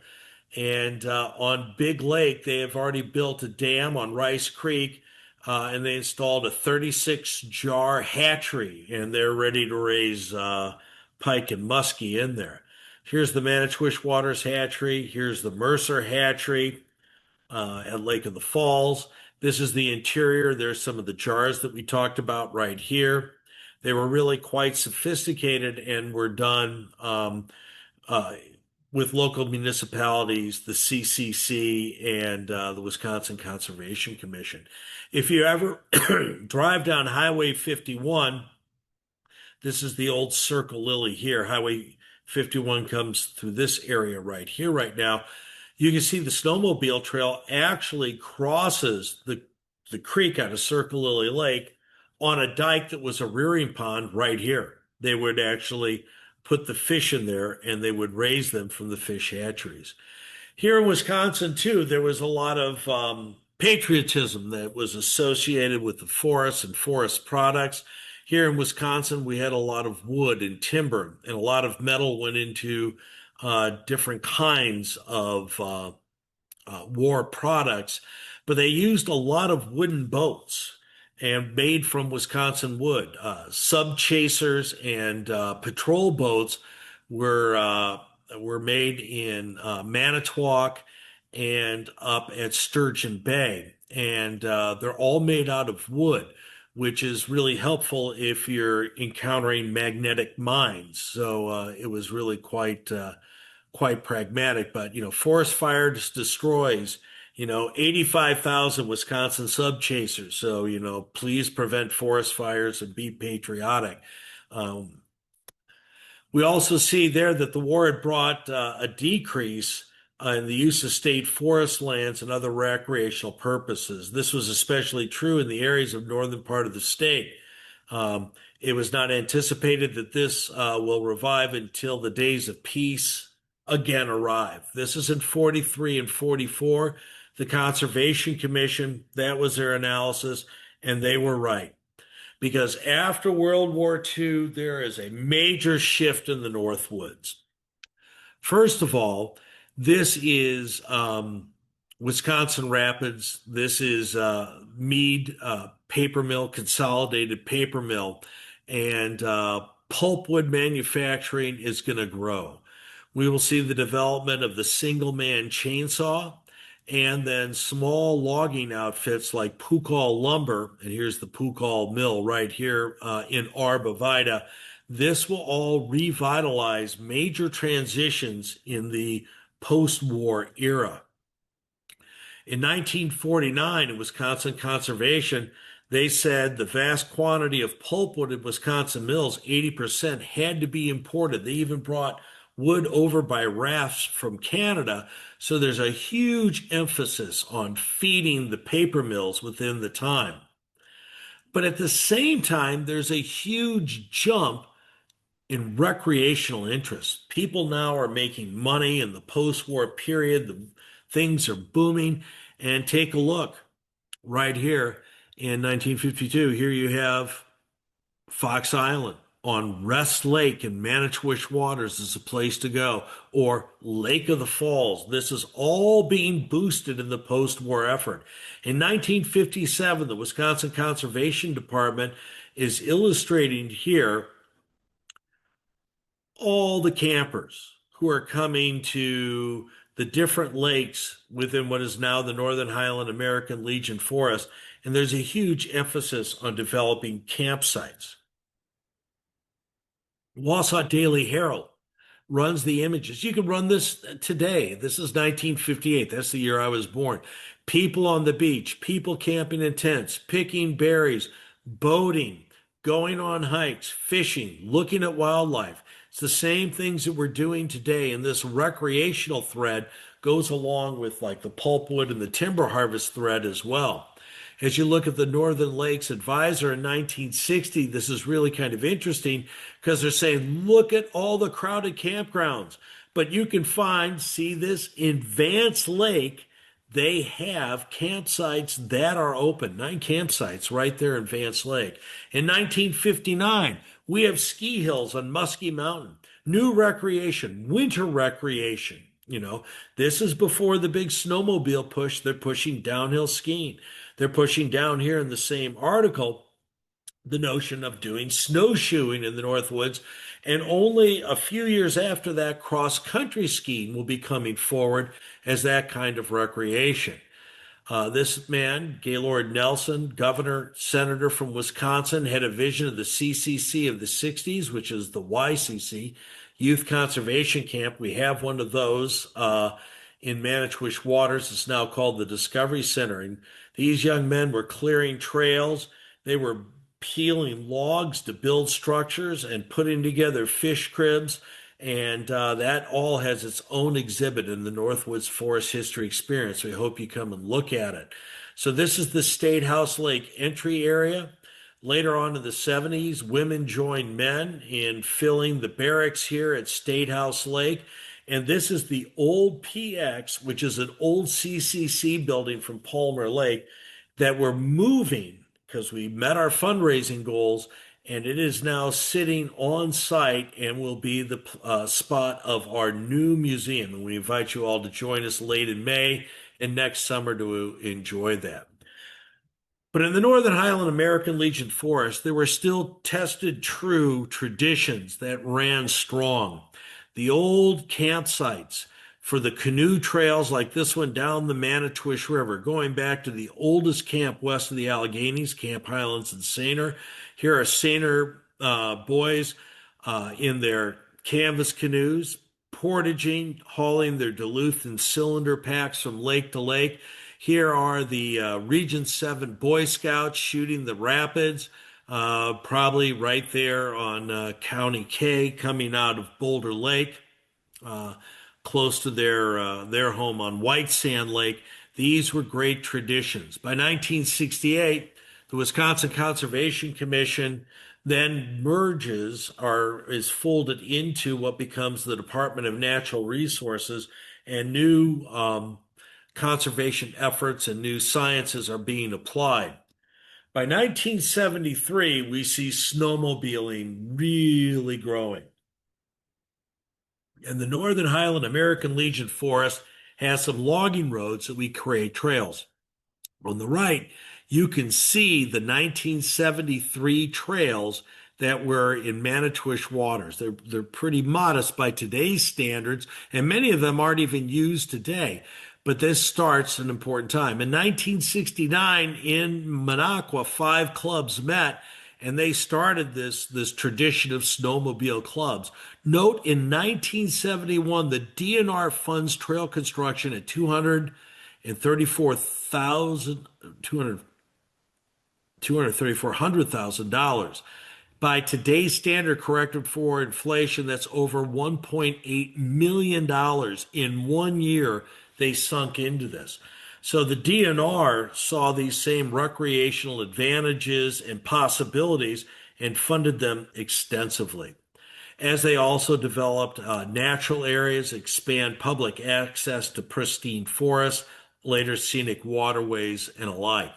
And on Big Lake, they have already built a dam on Rice Creek, and they installed a 36-jar hatchery, and they're ready to raise pike and muskie in there. Here's the Manitowish Waters Hatchery. Here's the Mercer Hatchery at Lake of the Falls. This is the interior. There's some of the jars that we talked about right here. They were really quite sophisticated and were done with local municipalities, the CCC, and the Wisconsin Conservation Commission. If you ever drive down Highway 51, this is the old Circle Lily here. Highway 51 comes through this area right here right now. You can see the snowmobile trail actually crosses the the creek out of Circle Lily Lake on a dike that was a rearing pond right here. They would actually put the fish in there and they would raise them from the fish hatcheries. Here in Wisconsin, too, there was a lot of patriotism that was associated with the forests and forest products. Here in Wisconsin, we had a lot of wood and timber, and a lot of metal went into different kinds of war products, but they used a lot of wooden boats and made from Wisconsin wood. Sub chasers and patrol boats were were made in Manitowoc and up at Sturgeon Bay, and they're all made out of wood, which is really helpful if you're encountering magnetic mines. So it was really quite pragmatic. But forest fire just destroys 85,000 Wisconsin sub chasers. So please prevent forest fires and be patriotic. Um, we also see there that the war had brought a decrease in the use of state forest lands and other recreational purposes. This was especially true in the areas of northern part of the state. It was not anticipated that this will revive until the days of peace again arrive. This is in 43 and 44. The Conservation Commission, that was their analysis, and they were right. Because after World War II, there is a major shift in the Northwoods. First of all, this is Wisconsin Rapids. This is Mead Paper Mill, Consolidated Paper Mill, and pulpwood manufacturing is going to grow. We will see the development of the single man chainsaw and then small logging outfits like Pukal Lumber. And here's the Pukal Mill right here in Arborvitae. This will all revitalize major transitions in the post-war era. In 1949, in Wisconsin Conservation, they said the vast quantity of pulpwood in Wisconsin mills, 80%, had to be imported. They even brought wood over by rafts from Canada. So there's a huge emphasis on feeding the paper mills within the time. But at the same time, there's a huge jump in recreational interest. People now are making money in the post-war period. Things are booming. And take a look right here in 1952. Here you have Fox Island on Rest Lake in Manitowish waters is a place to go, or Lake of the Falls. This is all being boosted in the post-war effort. In 1957, the Wisconsin Conservation Department is illustrating here all the campers who are coming to the different lakes within what is now the Northern Highland-American Legion Forest, and there's a huge emphasis on developing campsites. Wausau Daily Herald runs the images. You can run this today. This is 1958. That's the year I was born. People on the beach, people camping in tents, picking berries, boating, going on hikes, fishing, looking at wildlife. It's the same things that we're doing today. And this recreational thread goes along with like the pulpwood and the timber harvest thread as well. As you look at the Northern Lakes Advisor in 1960, this is really kind of interesting because they're saying, look at all the crowded campgrounds. But you can find, see this, in Vance Lake, they have campsites that are open. 9 campsites right there in Vance Lake. In 1959, we have ski hills on Muskie Mountain. New recreation, winter recreation. This is before the big snowmobile push. They're pushing downhill skiing. They're pushing down here in the same article the notion of doing snowshoeing in the Northwoods. And only a few years after that, cross-country skiing will be coming forward as that kind of recreation. This man, Gaylord Nelson, governor, senator from Wisconsin, had a vision of the CCC of the 60s, which is the YCC, Youth Conservation Camp. We have one of those in Manitowish waters. It's now called the Discovery Center. And these young men were clearing trails. They were peeling logs to build structures and putting together fish cribs And that all has its own exhibit in the Northwoods Forest History Experience. We hope you come and look at it. So this is the State House Lake entry area. Later on in the 70s, women joined men in filling the barracks here at State House Lake. And this is the old PX, which is an old CCC building from Palmer Lake that we're moving because we met our fundraising goals, and it is now sitting on site and will be the spot of our new museum. And we invite you all to join us late in May and next summer to enjoy that. But in the Northern Highland-American Legion Forest, there were still tested true traditions that ran strong. The old campsites for the canoe trails like this one down the Manitowish River, going back to the oldest camp west of the Alleghenies, Camp Highlands and Sainer. Here are Sainer boys in their canvas canoes, portaging, hauling their Duluth and cylinder packs from lake to lake. Here are the Region 7 Boy Scouts shooting the rapids, probably right there on County K coming out of Boulder Lake, uh, close to their home on White Sand Lake. These were great traditions. By 1968, the Wisconsin Conservation Commission then merges or is folded into what becomes the Department of Natural Resources, and new conservation efforts and new sciences are being applied. By 1973, we see snowmobiling really growing. And the Northern Highland American Legion Forest has some logging roads that we create trails. On the right, you can see the 1973 trails that were in Manitowish waters. They're pretty modest by today's standards, and many of them aren't even used today. But this starts an important time. In 1969, in Minocqua, 5 clubs met and they started this tradition of snowmobile clubs. Note in 1971, the DNR funds trail construction at $234,000. By today's standard, corrected for inflation, that's over $1.8 million in one year they sunk into this. So the DNR saw these same recreational advantages and possibilities and funded them extensively. As they also developed natural areas, expand public access to pristine forests, later scenic waterways, and alike.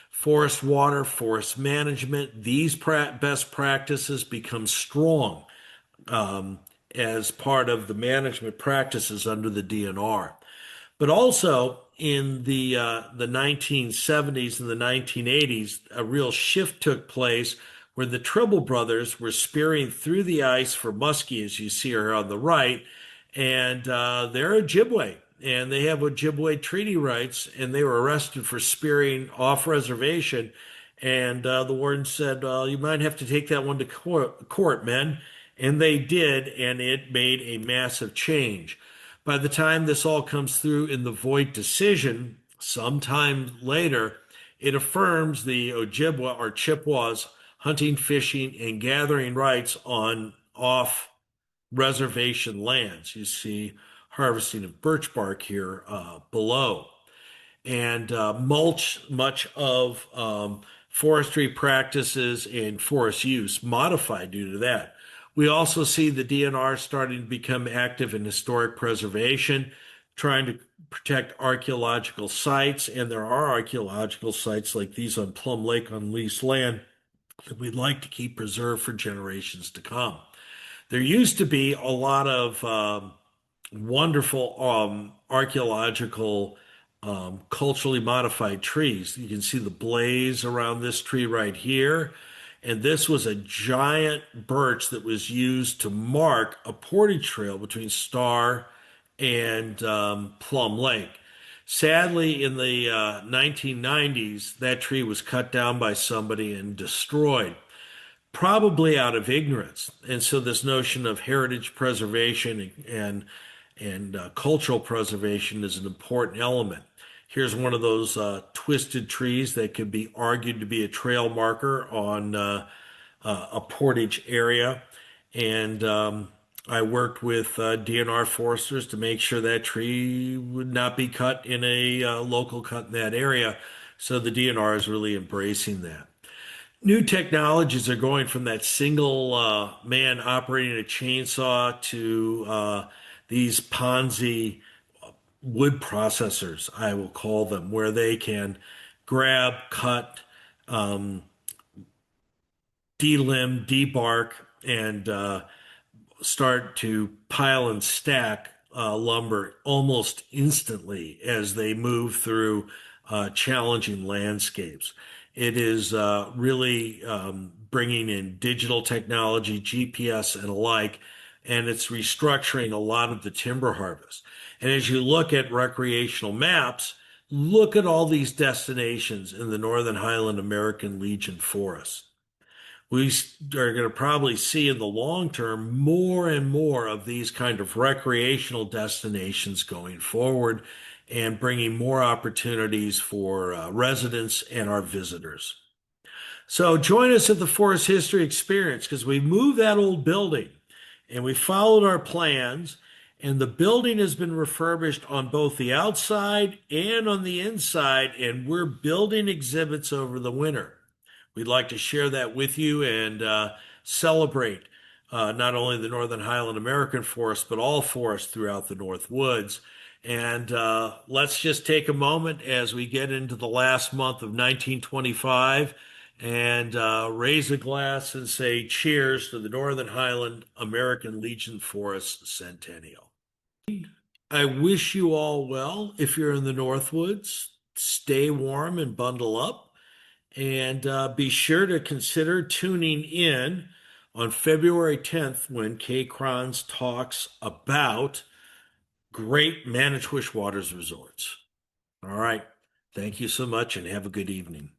Forest water, forest management, these best practices become strong as part of the management practices under the DNR. But also in the 1970s and the 1980s, a real shift took place where the Tribble brothers were spearing through the ice for muskie, as you see here on the right, and they're Ojibwe, and they have Ojibwe treaty rights, and they were arrested for spearing off reservation. And the warden said, well, you might have to take that one to court, men. And they did, and it made a massive change. By the time this all comes through in the Voigt decision, sometime later, it affirms the Ojibwa or Chippewas hunting, fishing, and gathering rights on off reservation lands. You see harvesting of birch bark here below. And much of forestry practices and forest use modified due to that. We also see the DNR starting to become active in historic preservation, trying to protect archaeological sites. And there are archaeological sites like these on Plum Lake on leased land that we'd like to keep preserved for generations to come. There used to be a lot of wonderful archaeological culturally modified trees. You can see the blaze around this tree right here. And this was a giant birch that was used to mark a portage trail between Star and Plum Lake. Sadly, in the 1990s, that tree was cut down by somebody and destroyed, probably out of ignorance. And so this notion of heritage preservation and cultural preservation is an important element. Here's one of those twisted trees that could be argued to be a trail marker on a portage area. And I worked with DNR foresters to make sure that tree would not be cut in a local cut in that area. So the DNR is really embracing that. New technologies are going from that single man operating a chainsaw to these Ponzi wood processors, I will call them, where they can grab, cut, um, delimb, debark, and start to pile and stack lumber almost instantly as they move through challenging landscapes. It is really bringing in digital technology, GPS, and alike, and it's restructuring a lot of the timber harvest. And as you look at recreational maps, look at all these destinations in the Northern Highland-American Legion Forest. We are going to probably see in the long term more and more of these kind of recreational destinations going forward and bringing more opportunities for residents and our visitors. So join us at the Forest History Experience because we moved that old building and we followed our plans, and the building has been refurbished on both the outside and on the inside, and we're building exhibits over the winter. We'd like to share that with you and celebrate not only the Northern Highland American Forest, but all forests throughout the North Woods. And let's just take a moment as we get into the last month of 1925 and raise a glass and say cheers to the Northern Highland American Legion Forest Centennial. I wish you all well if you're in the North Woods. Stay warm and bundle up. And be sure to consider tuning in on February 10th when Kay Crons talks about great Manitowish Waters resorts. All right. Thank you so much and have a good evening.